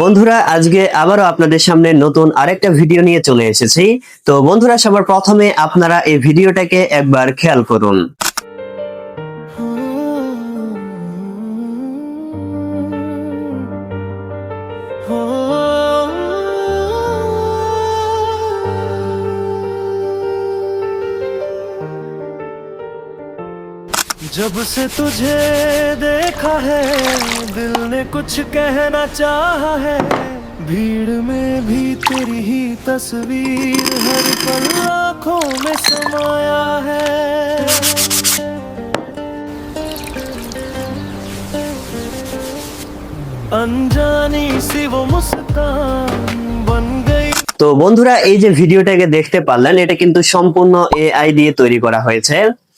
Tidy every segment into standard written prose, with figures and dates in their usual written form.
বন্ধুরা, আজকে আবারও আপনাদের সামনে নতুন আরেকটা ভিডিও নিয়ে চলে এসেছি। তো বন্ধুরা, সবার প্রথমে আপনারা এই ভিডিওটাকে একবার খেয়াল করুন। जब से तुझे देखा है दिल ने कुछ कहना चाहा है, भीड़ में भी तेरी ही तस्वीर हर पल आँखों में समाया है। अनजानी सी वो मुस्कान बन गई। তো বন্ধুরা, এই যে ভিডিওটাকে দেখতে পারলেন, এটা কিন্তু সম্পূর্ণ এআই দিয়ে তৈরি করা হয়েছে।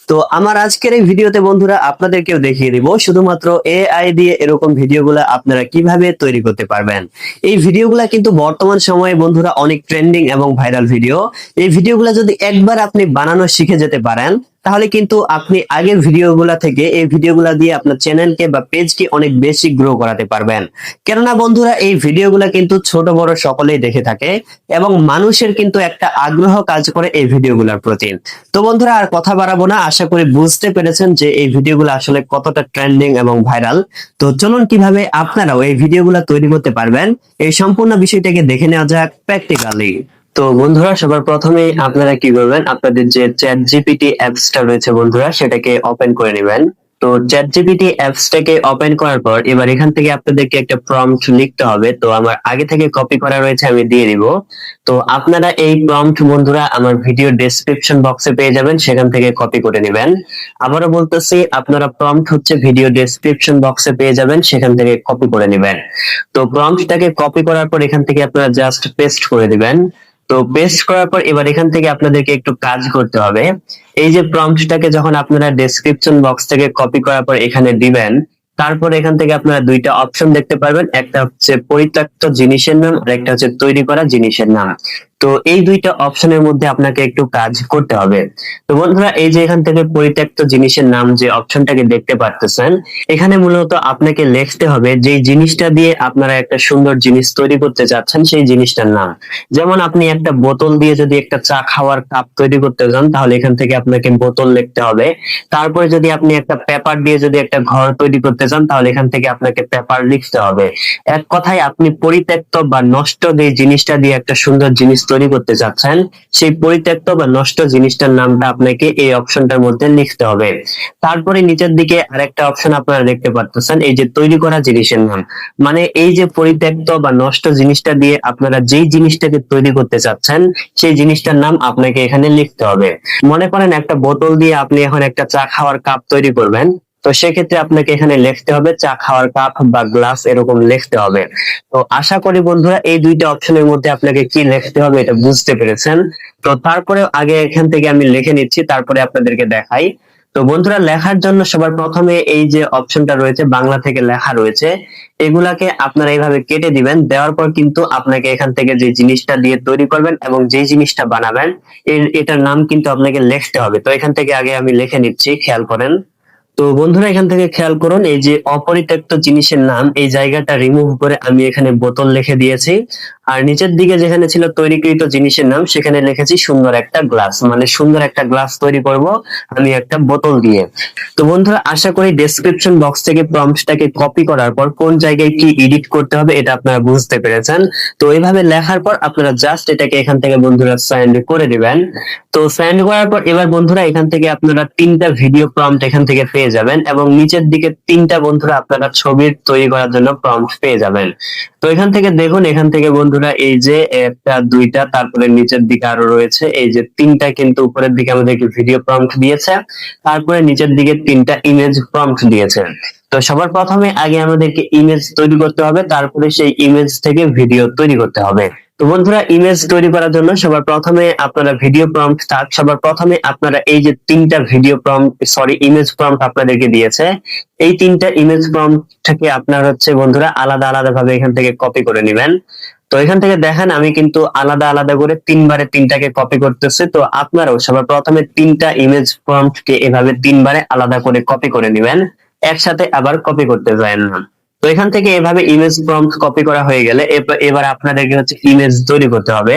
তো আমার আজকের এই ভিডিওতে বন্ধুরা আপনাদেরকেও দেখিয়ে দিব শুধুমাত্র এআই দিয়ে এরকম ভিডিওগুলো আপনারা কিভাবে তৈরি করতে পারবেন। এই ভিডিওগুলো কিন্তু বর্তমান সময়ে বন্ধুরা অনেক ট্রেন্ডিং এবং ভাইরাল ভিডিও। এই ভিডিওগুলো যদি একবার আপনি বানানো শিখে যেতে পারেন, তাহলে কিন্তু আপনি আগের ভিডিওগুলা থেকে এই ভিডিওগুলা দিয়ে আপনার চ্যানেলকে বা পেজকে অনেক বেশি গ্রো করাতে পারবেন। কেননা বন্ধুরা, এই ভিডিওগুলা কিন্তু ছোট বড় সকলেই দেখে থাকে এবং মানুষের কিন্তু একটা আগ্রহ কাজ করে এই ভিডিওগুলোর প্রতি। তো বন্ধুরা, আর কথা বাড়াবো না, আশা করি বুঝতে পেরেছেন যে এই ভিডিওগুলো আসলে কতটা ট্রেন্ডিং এবং ভাইরাল। তো চলুন কিভাবে আপনারাও এই ভিডিওগুলো তৈরি করতে পারবেন এই সম্পূর্ণ বিষয়টাকে দেখে নেওয়া যাক প্র্যাকটিক্যালি। তো বন্ধুরা, সবার প্রথমে আপনারা কি করবেন, আপনাদের যে চ্যাট জিপিটি অ্যাপসটা রয়েছে বন্ধুরা, সেটাকে ওপেন করে নেবেন। তো চ্যাট জিপিটি অ্যাপসটাকে ওপেন করার পর এবার এখান থেকে আপনাদেরকে একটা প্রম্পট লিখতে হবে। তো আমার আগে থেকে কপি করা রয়েছে, আমি দিয়ে দিব। তো আপনারা এই প্রম্পট বন্ধুরা আমার ভিডিও ডেসক্রিপশন বক্সে পেয়ে যাবেন, সেখান থেকে কপি করে নেবেন। আবারও বলতেছি, আপনারা প্রম্পট হচ্ছে ভিডিও ডেসক্রিপশন বক্সে পেয়ে যাবেন, সেখান থেকে কপি করে নেবেন। তো প্রম্পটটাকে কপি করার পর এখান থেকে আপনারা জাস্ট পেস্ট করে দিবেন। তো পেস্ট করার পর এবার এখান থেকে আপনাদেরকে একটু কাজ করতে হবে। এই যে প্রম্পটটাকে যখন আপনারা ডেসক্রিপশন বক্স থেকে কপি করার পর এখানে দিবেন, তারপর এখান থেকে আপনারা দুইটা অপশন দেখতে পারবেন, একটা হচ্ছে পরিত্যক্ত জিনিসের নাম আর একটা হচ্ছে তৈরি করা জিনিসের নাম। তো এই দুইটা অপশনের মধ্যে আপনাকে একটু কাজ করতে হবে। তো বন্ধুরা, এই যে এখান থেকে পরিত্যক্ত জিনিসের নাম যে অপশনটাকে দেখতে পারতেছেন, এখানে মূলত আপনাকে লিখতে হবে যে জিনিসটা দিয়ে আপনারা একটা সুন্দর জিনিস তৈরি করতে চাচ্ছেন সেই জিনিসটার নাম। যেমন আপনি একটা বোতল দিয়ে যদি একটা চা খাওয়ার কাপ তৈরি করতে চান, তাহলে এখান থেকে আপনাকে বোতল লিখতে হবে। তারপরে যদি আপনি একটা পেপার দিয়ে যদি একটা ঘর তৈরি করতে চান, তাহলে এখান থেকে আপনাকে পেপার লিখতে হবে। এক কথায় আপনি পরিত্যক্ত বা নষ্ট যে জিনিসটা দিয়ে একটা সুন্দর জিনিস তৈরি করতে চাচ্ছেন, সেই পরিত্যক্ত বা নষ্ট জিনিসটার নামটা আপনাকে এই অপশনটার মধ্যে লিখতে হবে। তারপরে নিচের দিকে আরেকটা অপশন আপনারা দেখতে পাচ্ছেন, এই যে তৈরি করা জিনিসের নাম। মানে এই যে পরিত্যক্ত বা নষ্ট জিনিসটা দিয়ে আপনারা যেই জিনিসটাকে তৈরি করতে চাচ্ছেন, সেই জিনিসটার নাম আপনাকে এখানে লিখতে হবে। মনে করেন একটা বোতল দিয়ে আপনি এখন একটা চা খাওয়ার কাপ তৈরি করবেন, তো সেক্ষেত্রে আপনাকে এখানে লিখতে হবে চা খাওয়ার কাপ বা গ্লাস, এরকম লিখতে হবে। তো আশা করি বন্ধুরা এই দুইটা অপশনের মধ্যে আপনাকে কি লিখতে হবে এটা বুঝতে পেরেছেন। তো তারপরে আগে এখান থেকে আমি লিখে নিচ্ছি, তারপরে আপনাদেরকে দেখাই। তো বন্ধুরা, লেখার জন্য সবার প্রথমে এই যে অপশনটা রয়েছে বাংলা থেকে লেখা রয়েছে, এগুলাকে আপনারা এইভাবে কেটে দিবেন। দেওয়ার পর কিন্তু আপনাকে এখান থেকে যে জিনিসটা দিয়ে তৈরি করবেন এবং যে জিনিসটা বানাবেন এটার নাম কিন্তু আপনাকে লিখতে হবে। তো এখান থেকে আগে আমি লিখে নিচ্ছি, খেয়াল করেন। তো বন্ধুরা, এখান থেকে খেয়াল করুন, এই যে অপরিত্যক্ত জিনিসের নাম, এই জায়গাটা রিমুভ করে আমি এখানে বোতল লিখে দিয়েছি। আর নিচের দিকে যেখানে ছিল তৈরিকৃত জিনিসের নাম, সেখানে লিখেছি সুন্দর একটা গ্লাস, মানে সুন্দর একটা গ্লাস তৈরি করব আমি একটা বোতল দিয়ে। তো বন্ধুরা, আশা করি ডেসক্রিপশন বক্স থেকে প্রম্পটটাকে কপি করার পর কোন জায়গায় কি এডিট করতে হবে এটা আপনারা বুঝতে পেরেছেন। তো এইভাবে লেখার পর আপনারা জাস্ট এটাকে এখান থেকে বন্ধুরা সেন্ড করে দিবেন। তো সেন্ড করার পর এবার বন্ধুরা এখান থেকে আপনারা তিনটা ভিডিও প্রম্পট এখান থেকে পেয়ে যাবেন এবং নিচের দিকে তিনটা বন্ধুরা আপনারা ছবির তৈরি করার জন্য প্রম্পট পেয়ে যাবেন। তো এখান থেকে দেখুন, এখান থেকে বন্ধুরা এই যে একটা দুইটা, তারপরে নিচের দিকে আরো রয়েছে এই যে তিনটা, কিন্তু উপরের দিকে আমাদেরকে ভিডিও প্রম্পট দিয়েছে, তারপরে নিচের দিকে তিনটা ইমেজ প্রম্পট দিয়েছে। তো সবার প্রথমে আগে আমাদেরকে ইমেজ তৈরি করতে হবে, তারপরে সেই ইমেজ থেকে ভিডিও তৈরি করতে হবে। তো বন্ধুরা, ইমেজ তৈরি করার জন্য সবার প্রথমে আপনারা ভিডিও প্রম্পট সবার প্রথমে আপনারা এই যে তিনটা ভিডিও প্রম্পট ইমেজ প্রম্পট আপনাদেরকে দিয়েছে, এই তিনটা ইমেজ প্রম্পট থেকে আপনারা হচ্ছে বন্ধুরা আলাদা আলাদা ভাবে এখান থেকে কপি করে নেবেন। তো এখান থেকে দেখেন আমি কিন্তু আলাদা আলাদা করে তিনবারে তিনটাকে কপি করতেছি। তো আপনারাও সবার প্রথমে তিনটা ইমেজ প্রম্পটকে এভাবে তিনবারে আলাদা করে কপি করে নেবেন, একসাথে আবার কপি করতে যায় না। তো এখান থেকে এভাবে ইমেজ প্রম্পট কপি করা হয়ে গেলে এবার আপনাদেরকে হচ্ছে ইমেজ তৈরি করতে হবে।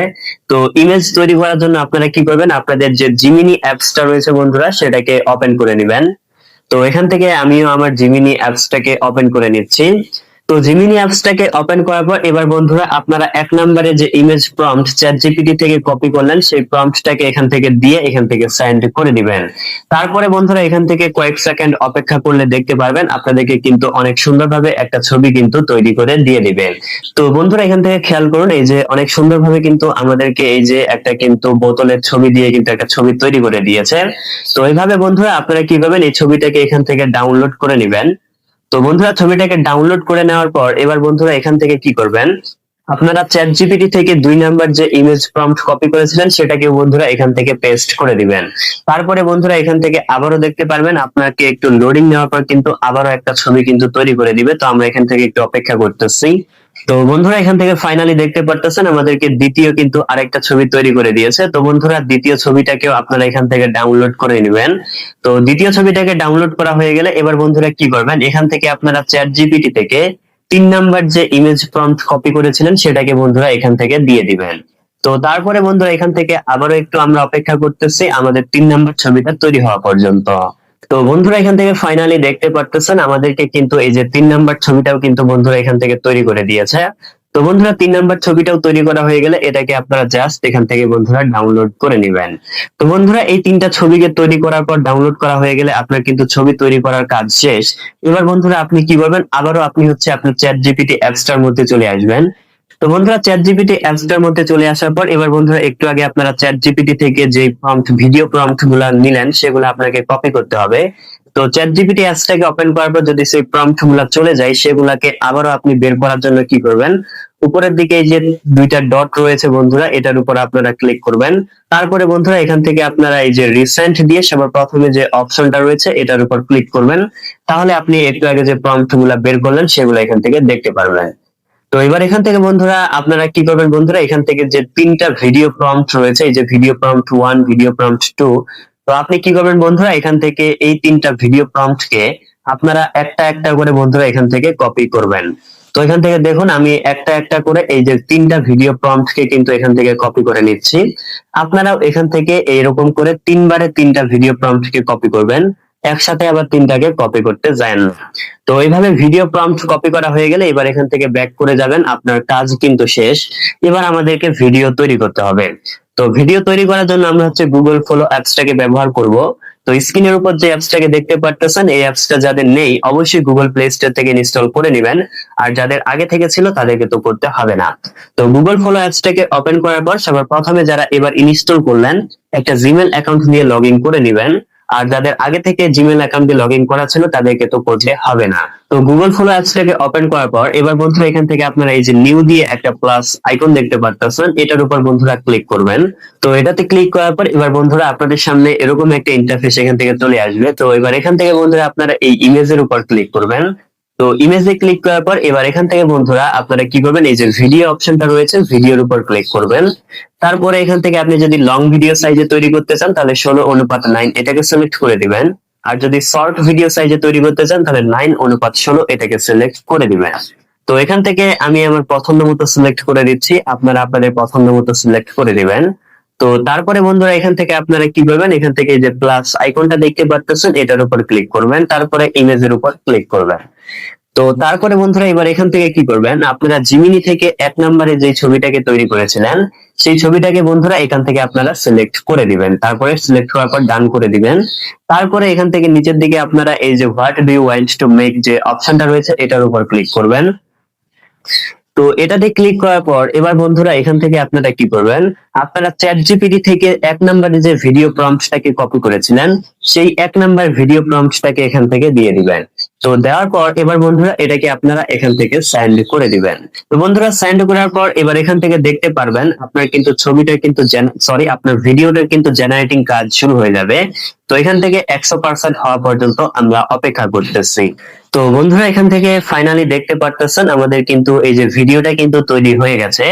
তো ইমেজ তৈরি করার জন্য আপনারা কি করবেন, আপনাদের যে জিমিনি অ্যাপসটা রয়েছে বন্ধুরা সেটাকে ওপেন করে নেবেন। তো এখান থেকে আমিও আমার জিমিনি অ্যাপসটাকে ওপেন করে নিচ্ছি। তো জিমিনি অ্যাপসটাকে ওপেন করার পর এবার বন্ধুরা আপনারা এক নম্বরে যে ইমেজ প্রম্পট চ্যাটজিপিটি থেকে কপি করলেন সেই প্রম্পটটাকে এখান থেকে দিয়ে এখান থেকে সেন্ড করে দিবেন। তারপরে বন্ধুরা এখান থেকে কয়েক সেকেন্ড অপেক্ষা করলে দেখতে পারবেন আপনাদেরকে কিন্তু অনেক সুন্দরভাবে একটা ছবি কিন্তু তৈরি করে দিয়ে দিবেন। তো বন্ধুরা এখান থেকে খেয়াল করুন, এই যে অনেক সুন্দরভাবে কিন্তু আমাদেরকে এই যে একটা কিন্তু বোতলের ছবি দিয়ে কিন্তু একটা ছবি তৈরি করে দিয়েছে। তো এইভাবে বন্ধুরা আপনারা কি করবেন, এই ছবিটাকে এখান থেকে ডাউনলোড করে নেবেন। তো বন্ধুরা ছবিটাকে ডাউনলোড করে নেওয়ার পর এবার বন্ধুরা এখান থেকে কি করবেন, আপনারা চ্যাট জিপিটি থেকে 2 নাম্বার যে ইমেজ প্রম্পট কপি করেছিলেন সেটাকে বন্ধুরা এখান থেকে পেস্ট করে দিবেন। তারপরে বন্ধুরা এখান থেকে আবারও দেখতে পারবেন আপনাকে একটু লোডিং নেওয়ার পর কিন্তু আবারও একটা ছবি কিন্তু তৈরি করে দিবে। তো আমরা এখান থেকে একটু অপেক্ষা করতেছি। তো বন্ধুরা এখান থেকে ফাইনালি দেখতে পারতেছেন আমাদেরকে দ্বিতীয় কিন্তু আরেকটা ছবি তৈরি করে দিয়েছে। তো বন্ধুরা দ্বিতীয় ছবিটাকেও আপনারা এখান থেকে ডাউনলোড করে নেবেন। তো দ্বিতীয় ছবিটাকে ডাউনলোড করা হয়ে গেলে এবার বন্ধুরা কি করবেন, এখান থেকে আপনারা চ্যাট জিপিটি থেকে 3 নাম্বার যে ইমেজ প্রম্পট কপি করেছিলেন সেটাকে বন্ধুরা এখান থেকে দিয়ে দিবেন। তো তারপরে বন্ধুরা এখান থেকে আবারও একটু আমরা অপেক্ষা করতেছি আমাদের 3 নাম্বার ছবিটা তৈরি হওয়া পর্যন্ত। তো বন্ধুরা এখান থেকে ফাইনালি দেখতে পারতেছেন আমাদেরকে কিন্তু এই যে 3 নাম্বার ছবিটাও কিন্তু বন্ধুরা এখান থেকে তৈরি করে দিয়েছে। তো বন্ধুরা 3 নাম্বার ছবিটাও তৈরি করা হয়ে গেলে এটাকে আপনারা জাস্ট এখান থেকে বন্ধুরা ডাউনলোড করে নেবেন। তো বন্ধুরা এই 3টা ছবিকে তৈরি করার পর ডাউনলোড করা হয়ে গেলে আপনার কিন্তু ছবি তৈরি করার কাজ শেষ। এবার বন্ধুরা আপনি কি করবেন, আবারও আপনি হচ্ছে আপনার চ্যাট জিপিটি অ্যাপসটার মধ্যে চলে আসবেন। তো বন্ধুরা চ্যাট জিপিটি অ্যাপসটার মধ্যে চলে আসার পর এবার বন্ধুরা একটু আগে আপনারা চ্যাট জিপিটি থেকে যে প্রম্পট ভিডিও প্রম্পট গুলা নিলেন সেগুলো আপনাকে কপি করতে হবে। তো চ্যাট জিপিটি অ্যাপসটাকে ওপেন করার পর যদি সেই প্রম্পট গুলা চলে যায় সেগুলাকে আবারও আপনি বের করার জন্য কি করবেন, উপরের দিকে এই যে 2টা ডট রয়েছে বন্ধুরা এটার উপর আপনারা ক্লিক করবেন। তারপরে বন্ধুরা এখান থেকে আপনারা এই যে রিসেন্ট দিয়ে সবার প্রথমে যে অপশনটা রয়েছে এটার উপর ক্লিক করবেন। তাহলে আপনি একটু আগে যে প্রম্পট গুলা বের করলেন সেগুলো এখান থেকে দেখতে পারবেন। তো এবার এখান থেকে বন্ধুরা আপনারা কি করবেন, বন্ধুরা এখান থেকে যে 3টা ভিডিও প্রম্পট রয়েছে এই যে ভিডিও প্রম্পট 1 ভিডিও প্রম্পট 2, তো আপনি কি করবেন বন্ধুরা এখান থেকে এই 3টা ভিডিও প্রম্পটকে আপনারা একটা একটা করে বন্ধুরা এখান থেকে কপি করবেন। তো এখান থেকে দেখুন আমি একটা একটা করে এই যে 3টা ভিডিও প্রম্পটকে কিন্তু এখান থেকে কপি করে নিচ্ছি। আপনারাও এখান থেকে এইরকম করে 3বারে 3টা ভিডিও প্রম্পটকে কপি করবেন, একসাথে আবার 3টাকে কপি করতে যান না। তো এইভাবে ভিডিও প্রম্পট কপি করা হয়ে গেলে এবার এখান থেকে ব্যাক করে যাবেন, আপনার কাজ কিন্তু শেষ। এবার আমাদেরকে ভিডিও তৈরি করতে হবে। তো ভিডিও তৈরি করার জন্য আমরা হচ্ছে গুগল ফলো অ্যাপসটাকে ব্যবহার করব। তো স্ক্রিনের উপর যে অ্যাপসটাকে দেখতে পারতেছেন এই অ্যাপসটা যাদের নেই অবশ্যই গুগল প্লে স্টোর থেকে ইনস্টল করে নেবেন, আর যাদের আগে থেকে ছিল তাদেরকে তো করতে হবে না। তো গুগল ফলো অ্যাপসটাকে ওপেন করার পর সবার প্রথমে যারা এবার ইনস্টল করলেন একটা জিমেল অ্যাকাউন্ট নিয়ে লগ ইন করে নেবেন, আর যাদের আগে থেকে জিমেল অ্যাকাউন্ট দিয়ে লগ ইন করা ছিল তাদেরকে তো করতে হবে না। তো গুগল ফলো অ্যাপসটাকে ওপেন করার পর এবার বন্ধুরা এখান থেকে আপনারা এই যে নিউ দিয়ে একটা প্লাস আইকন দেখতে পাচ্ছেন এটার উপর বন্ধুরা ক্লিক করবেন। তো এটাতে ক্লিক করার পর এবার বন্ধুরা আপনাদের সামনে এরকম একটা ইন্টারফেস এখান থেকে চলে আসবে। তো এবার এখান থেকে বন্ধুরা আপনারা এই ইমেজের উপর ক্লিক করবেন। তো ইমেজে ক্লিক করার পর এবার এখান থেকে বন্ধুরা আপনারা কি করবেন, এই যে ভিডিও অপশনটা রয়েছে ভিডিওর উপর ক্লিক করবেন। তারপরে এখান থেকে আপনি যদি লং ভিডিও সাইজে তৈরি করতে চান তাহলে 16:9 এটাকে সিলেক্ট করে দিবেন, আর যদি শর্ট ভিডিও সাইজে তৈরি করতে চান তাহলে 9:16 এটাকে সিলেক্ট করে দিবেন। তো এখান থেকে আমি আমার পছন্দ মতো সিলেক্ট করে দিচ্ছি, আপনারা আপনাদের পছন্দ মতো সিলেক্ট করে দিবেন। তো তারপরে বন্ধুরা এখান থেকে আপনারা কি করবেন, এখান থেকে যে প্লাস আইকনটা দেখতে পাচ্ছেন এটার উপর ক্লিক করবেন, তারপরে ইমেজের উপর ক্লিক করবেন। তো তারপরে বন্ধুরা এবার এখান থেকে কি করবেন, আপনারা জিমিনি থেকে 1 নম্বরে যে ছবিটাকে তৈরি করেছিলেন সেই ছবিটাকে বন্ধুরা এখান থেকে আপনারা সিলেক্ট করে দিবেন। তারপরে সিলেক্ট করার পর ডান করে দিবেন। তারপরে এখান থেকে নিচের দিকে আপনারা এই যে what do you want to make যে অপশনটা রয়েছে এটার উপর ক্লিক করবেন। তো এটাতে ক্লিক করার পর এবার বন্ধুরা এখান থেকে আপনারা কি করবেন, আপনারা চ্যাট জিপিটি থেকে 1 নম্বরে যে ভিডিও প্রম্পটটাকে কপি করেছিলেন সেই 1 নম্বর ভিডিও প্রম্পটটাকে এখান থেকে দিয়ে দিবেন। তো দেওয়ার পর এবার বন্ধুরা এটাকে আপনারা এখান থেকে সেন্ড করে দিবেন। তো বন্ধুরা সেন্ড করার পর এবার এখান থেকে দেখতে পারবেন আপনার কিন্তু ছবিটা কিন্তু আপনার ভিডিওটার কিন্তু জেনারেটিং কাজ শুরু হয়ে যাবে। তো এখান থেকে 100% হওয়া পর্যন্ত আমরা অপেক্ষা করতেছি। তো বন্ধুরা এখান থেকে ফাইনালি দেখতে পারতেছেন আমাদের কিন্তু এই যে ভিডিওটা কিন্তু তৈরি হয়ে গেছে।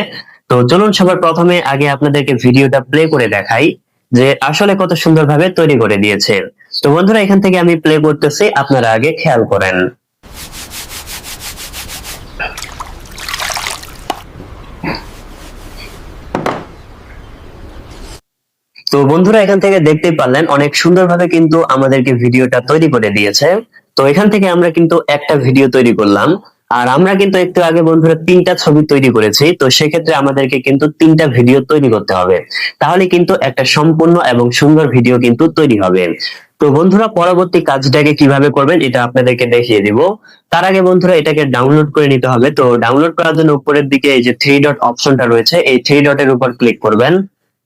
তো চলুন সবার প্রথমে আগে আপনাদেরকে ভিডিওটা প্লে করে দেখাই যে আসলে কত সুন্দরভাবে তৈরি করে দিয়েছে। তো বন্ধুরা এখান থেকে আমি প্লে করতেছি, আপনারা আগে খেয়াল করেন। তো বন্ধুরা এখান থেকে দেখতেই পারলেন অনেক সুন্দরভাবে কিন্তু আমাদেরকে ভিডিওটা তৈরি করে দিয়েছে। তো এখান থেকে আমরা কিন্তু একটা ভিডিও তৈরি করলাম, আর আমরা কিন্তু একটু আগে বন্ধুরা 3টা ছবি তৈরি করেছি। তো সেক্ষেত্রে আমাদেরকে কিন্তু 3টা ভিডিও তৈরি করতে হবে, তাহলে কিন্তু একটা সম্পূর্ণ এবং সুন্দর ভিডিও কিন্তু তৈরি হবে। তো বন্ধুরা পরবর্তী কাজটাকে কিভাবে করবেন এটা আপনাদেরকে দেখিয়ে দিব। তার আগে বন্ধুরা এটাকে ডাউনলোড করে নিতে হবে। তো ডাউনলোড করার জন্য উপরের দিকে এই যে 3 ডট অপশনটা রয়েছে, এই 3 ডটের উপর ক্লিক করবেন,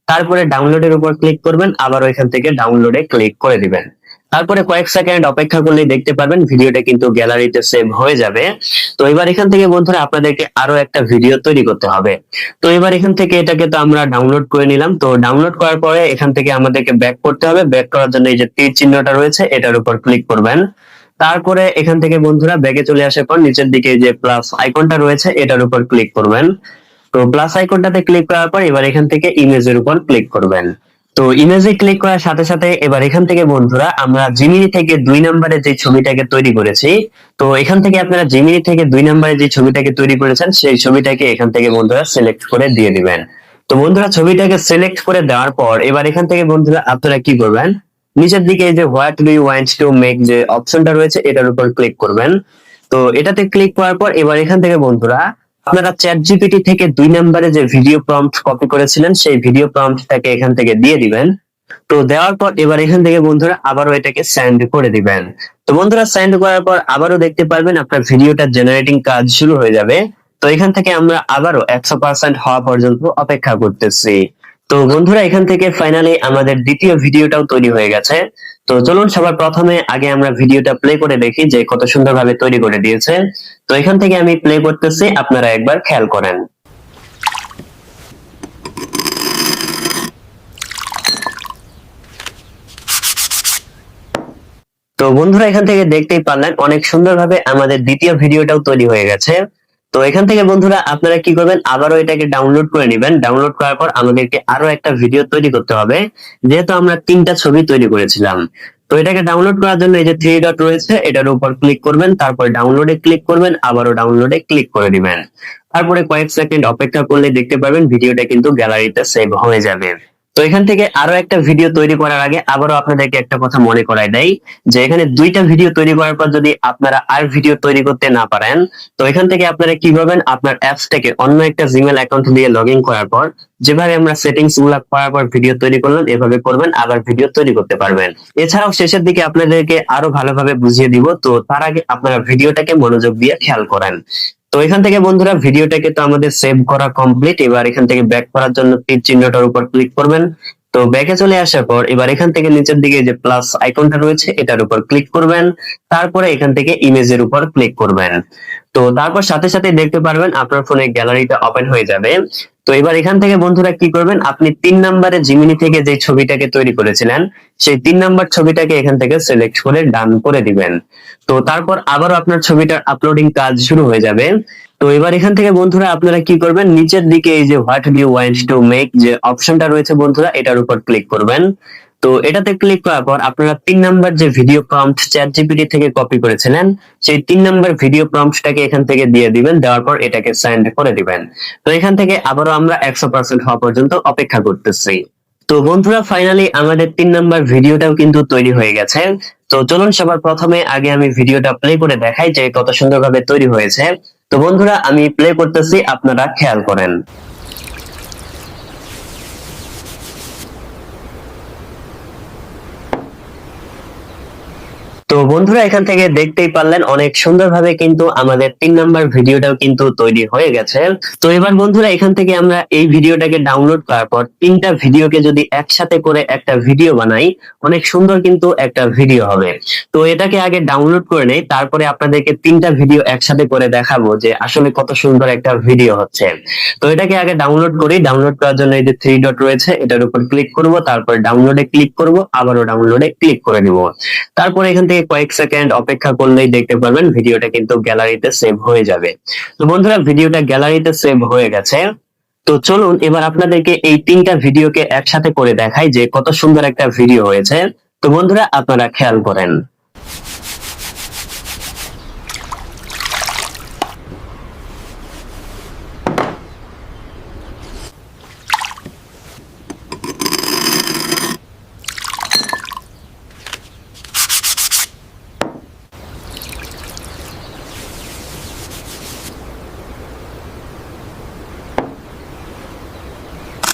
তারপরে ডাউনলোডের উপর ক্লিক করবেন, আবার ওইখান থেকে ডাউনলোডে ক্লিক করে দিবেন। তারপরে কয়েক সেকেন্ড অপেক্ষা করলেই দেখতে পারবেন ভিডিওটা কিন্তু গ্যালারিতে সেভ হয়ে যাবে। তো এবার এখান থেকে বন্ধুরা আপনাদেরকে আরো একটা ভিডিও তৈরি করতে হবে। তো এবার এখান থেকে এটাকে তো আমরা ডাউনলোড করে নিলাম। তো ডাউনলোড করার পরে এখান থেকে আমাদেরকে ব্যাক করতে হবে। ব্যাক করার জন্য এই যে তীর চিহ্নটা রয়েছে এটার উপর ক্লিক করবেন। তারপরে এখান থেকে বন্ধুরা ব্যাকে চলে আসার পর নিচের দিকে যে প্লাস আইকনটা রয়েছে এটার উপর ক্লিক করবেন। তো প্লাস আইকনটাতে ক্লিক করার পর এবার এখান থেকে ইমেজের উপর ক্লিক করবেন। তো ইমেজে ক্লিক করার সাথে সাথে এবার এখান থেকে বন্ধুরা আমরা জিমিনি থেকে 2 নম্বরে যে ছবিটাকে তৈরি করেছি, তো এখান থেকে আপনারা জিমিনি থেকে 2 নম্বরে যে ছবিটাকে তৈরি করেছেন সেই ছবিটাকে এখান থেকে বন্ধুরা সিলেক্ট করে দিয়ে দিবেন। তো বন্ধুরা ছবিটাকে সিলেক্ট করে দেওয়ার পর এবার এখান থেকে বন্ধুরা আপনারা কি করবেন, নিচের দিকে এই যে what do you want to make যে অপশনটা রয়েছে এটার উপর ক্লিক করবেন। তো এটাতে ক্লিক করার পর এবার এখান থেকে বন্ধুরা আপনারা চ্যাট জিপিটি থেকে 2 নম্বরে যে ভিডিও প্রম্পট কপি করেছিলেন সেই ভিডিও প্রম্পটটাকে এখান থেকে দিয়ে দিবেন। তো দেওয়ার পর এবার এখান থেকে বন্ধুরা আবারও এটাকে সেন্ড করে দিবেন। তো বন্ধুরা সেন্ড করার পর আবারও দেখতে পারবেন আপনার ভিডিওটা জেনারেটিং কাজ শুরু হয়ে যাবে। তো এখান থেকে আমরা আবারও 100% হওয়া পর্যন্ত অপেক্ষা করতেছি। তো বন্ধুরা এখান থেকে ফাইনালি আমাদের দ্বিতীয় ভিডিওটাও তৈরি হয়ে গেছে। তো চলুন সবার প্রথমে আগে আমরা ভিডিওটা প্লে করে দেখি যে কত সুন্দরভাবে তৈরি করে দিয়েছে। তো এখান থেকে আমি প্লে করতেছি, আপনারা একবার খেয়াল করেন। তো বন্ধুরা এখান থেকে দেখতেই পারলেন অনেক সুন্দরভাবে আমাদের দ্বিতীয় ভিডিওটাও তৈরি হয়ে গেছে। তো এখান থেকে বন্ধুরা আপনারা কি করবেন, আবারও এটাকে ডাউনলোড করে নেবেন। ডাউনলোড করার পর আমাদেরকে আরো একটা ভিডিও তৈরি করতে হবে, যেহেতু আমরা 3টা ছবি তৈরি করেছিলাম। তো এটাকে ডাউনলোড করার জন্য এই যে 3 ডট রয়েছে এটার উপর ক্লিক করবেন, তারপর ডাউনলোডে ক্লিক করবেন, আবারও ডাউনলোডে ক্লিক করে দিবেন। তারপরে কয়েক সেকেন্ড অপেক্ষা করলে দেখতে পাবেন ভিডিওটা কিন্তু গ্যালারিতে সেভ হয়ে যাবে। তো এখান থেকে আরো একটা ভিডিও তৈরি করার আগে আবারও আপনাদেরকে একটা কথা মনে করাই দেই, যে এখানে 2টা ভিডিও তৈরি করার পর যদি আপনারা আর ভিডিও তৈরি করতে না পারেন, তো এখান থেকে আপনারা কি করবেন, আপনার অ্যাপসটাকে অন্য একটা জিমেল অ্যাকাউন্ট দিয়ে লগ ইন করার পর যেভাবে আমরা সেটিংস গুলা করার পর ভিডিও তৈরি করলাম এভাবে করবেন, আবার ভিডিও তৈরি করতে পারবেন। এছাড়াও শেষের দিকে আপনাদেরকে আরো ভালোভাবে বুঝিয়ে দিব। তো তার আগে আপনারা ভিডিওটাকে মনোযোগ দিয়ে খেয়াল করেন। তো এখান থেকে বন্ধুরা ভিডিওটাকে তো আমাদের সেভ করা কমপ্লিট। এবার এখান থেকে ব্যাক করার জন্য তীর চিহ্নটার উপর ক্লিক করবেন। তো ব্যাকে চলে আসার পর এবার এখান থেকে নিচের দিকে যে প্লাস আইকনটা রয়েছে এটার উপর ক্লিক করবেন, তারপরে এখান থেকে ইমেজের উপর ক্লিক করবেন। তো তারপর সাথে সাথে দেখতে পারবেন আপনার ফোনে গ্যালারিটা ওপেন হয়ে যাবে। তো এবার এখান থেকে বন্ধুরা কি করবেন, আপনি 3 নম্বরে জিমিনি থেকে যে ছবিটাকে তৈরি করেছিলেন সেই 3 নম্বর ছবিটাকে এখান থেকে সিলেক্ট করে ডান করে দিবেন। তো তারপর আবারও আপনার ছবিটার আপলোডিং কাজ শুরু হয়ে যাবে। তো এবার এখান থেকে বন্ধুরা আপনারা কি করবেন, নিচের দিকে এই যে what do you want to make যে অপশনটা রয়েছে বন্ধুরা এটার উপর ক্লিক করবেন। তো এটাতে ক্লিক করার পর আপনারা 3 নাম্বার যে ভিডিও প্রম্পট চ্যাট জিপিটি থেকে কপি করেছিলেন সেই 3 নাম্বার ভিডিও প্রম্পটটাকে এখান থেকে দিয়ে দিবেন, দেওয়ার পর এটাকে সেন্ড করে দিবেন। তো এখান থেকে আবারও আমরা 100% হওয়া পর্যন্ত অপেক্ষা করতেছি। তো বন্ধুরা ফাইনালি আমাদের 3 নাম্বার ভিডিওটাও কিন্তু তৈরি হয়ে গেছে। তো চলুন সবার প্রথমে আগে আমি ভিডিওটা প্লে করে দেখাই যে কত সুন্দরভাবে তৈরি হয়েছে। তো বন্ধুরা আমি প্লে করতেছি, আপনারা খেয়াল করেন। তো বন্ধুরা এখান থেকে দেখতেই পারলেন অনেক সুন্দরভাবে কিন্তু আমাদের 3 নাম্বার ভিডিওটাও কিন্তু তৈরি হয়ে গেছে। তো এবার বন্ধুরা এখান থেকে আমরা এই ভিডিওটাকে ডাউনলোড করার পর 3টা ভিডিওকে যদি একসাথে করে একটা ভিডিও বানাই, অনেক সুন্দর কিন্তু একটা ভিডিও হবে। তো এটাকে আগে ডাউনলোড করে নেই, তারপরে আপনাদেরকে 3টা ভিডিও একসাথে করে দেখাবো যে আসলে কত সুন্দর একটা ভিডিও হচ্ছে। তো এটাকে আগে ডাউনলোড করি। ডাউনলোড করার জন্য এই যে 3 ডট রয়েছে এটার উপর ক্লিক করব, তারপর ডাউনলোডে ক্লিক করব, আবারও ডাউনলোডে ক্লিক করে দিব। তারপর এখান থেকে কয়েক সেকেন্ড অপেক্ষা করলেই দেখতে পারবেন ভিডিওটা কিন্তু গ্যালারিতে সেভ হয়ে যাবে। তো বন্ধুরা ভিডিওটা গ্যালারিতে সেভ হয়ে গেছে। তো চলুন এবার আপনাদেরকে এই 3টা ভিডিওকে একসাথে করে দেখাই যে কত সুন্দর একটা ভিডিও হয়েছে। তো বন্ধুরা আপনারা খেয়াল করেন।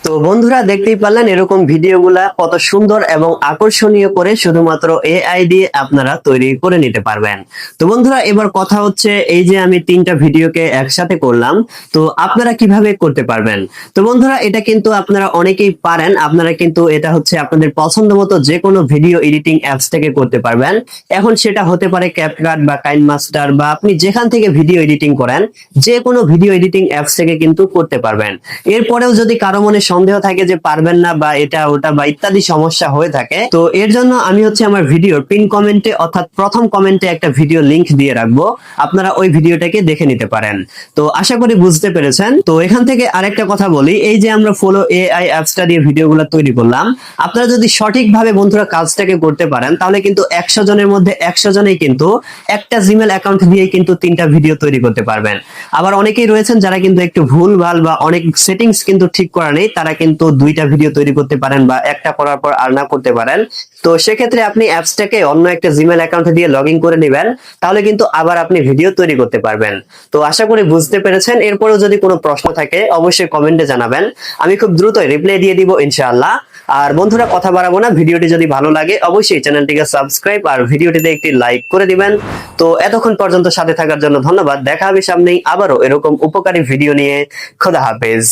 তো বন্ধুরা দেখতেই পারলেন এরকম ভিডিওগুলা কত সুন্দর এবং আকর্ষণীয় করে শুধুমাত্র এআই দিয়ে আপনারা তৈরি করে নিতে পারবেন। তো বন্ধুরা এবার কথা হচ্ছে এই যে আমি 3টা ভিডিওকে একসাথে করলাম, তো আপনারা কিভাবে করতে পারবেন? তো বন্ধুরা এটা কিন্তু আপনারা অনেকেই পারেন, আপনারা কিন্তু এটা হচ্ছে আপনাদের পছন্দ মতো যে কোনো ভিডিও এডিটিং অ্যাপস থেকে করতে পারবেন। এখন সেটা হতে পারে ক্যাপকাট বা কাইনমাস্টার বা আপনি যেখান থেকে ভিডিও এডিটিং করেন যে কোনো ভিডিও এডিটিং অ্যাপস থেকে কিন্তু করতে পারবেন। এরপরেও যদি কারো মনে সন্দেহ থাকে যে পারবেন না বা এটা ওটা বা ইত্যাদি সমস্যা হয়ে থাকে, তো এর জন্য আমি হচ্ছে আমার ভিডিওর পিন কমেন্টে অর্থাৎ প্রথম কমেন্টে একটা ভিডিও লিংক দিয়ে রাখবো, আপনারা ওই ভিডিওটাকে দেখে নিতে পারেন। তো আশা করি বুঝতে পেরেছেন। তো এখান থেকে আরেকটা কথা বলি, এই যে আমরা ফলো এআই অ্যাপসটা দিয়ে ভিডিওগুলো তৈরি করলাম, আপনারা যদি সঠিকভাবে বন্ধুরা কাজটাকে করতে পারেন তাহলে কিন্তু 100 জনের মধ্যে 100 জনেই কিন্তু একটা জিমেল অ্যাকাউন্ট দিয়ে কিন্তু 3টা ভিডিও তৈরি করতে পারবেন। আবার অনেকেই রয়েছেন যারা কিন্তু একটু ভুলভাল বা অনেক সেটিংস কিন্তু ঠিক করা নেই, তারা কিন্তু 2টা ভিডিও তৈরি করতে পারেন বা একটা করার পর আর না করতে পারেন। তো সেক্ষেত্রে আপনি অ্যাপসটাকে অন্য একটা জিমেল অ্যাকাউন্টে দিয়ে লগ ইন করে নেবেন, তাহলে কিন্তু আবার আপনি ভিডিও তৈরি করতে পারবেন। তো আশা করি বুঝতে পেরেছেন। এরপরেও যদি কোনো প্রশ্ন থাকে অবশ্যই কমেন্টে জানাবেন, আমি খুব দ্রুতই রিপ্লাই দিয়ে দিব ইনশাআল্লাহ। আর বন্ধুরা কথা বাড়াবো না, ভিডিওটি যদি ভালো লাগে অবশ্যই চ্যানেলটিকে সাবস্ক্রাইব আর ভিডিওটিতে একটি লাইক করে দিবেন। তো এতক্ষণ পর্যন্ত সাথে থাকার জন্য ধন্যবাদ। দেখা হবে সামনেই আবারও এরকম উপকারী ভিডিও নিয়ে। খোদা হাফেজ।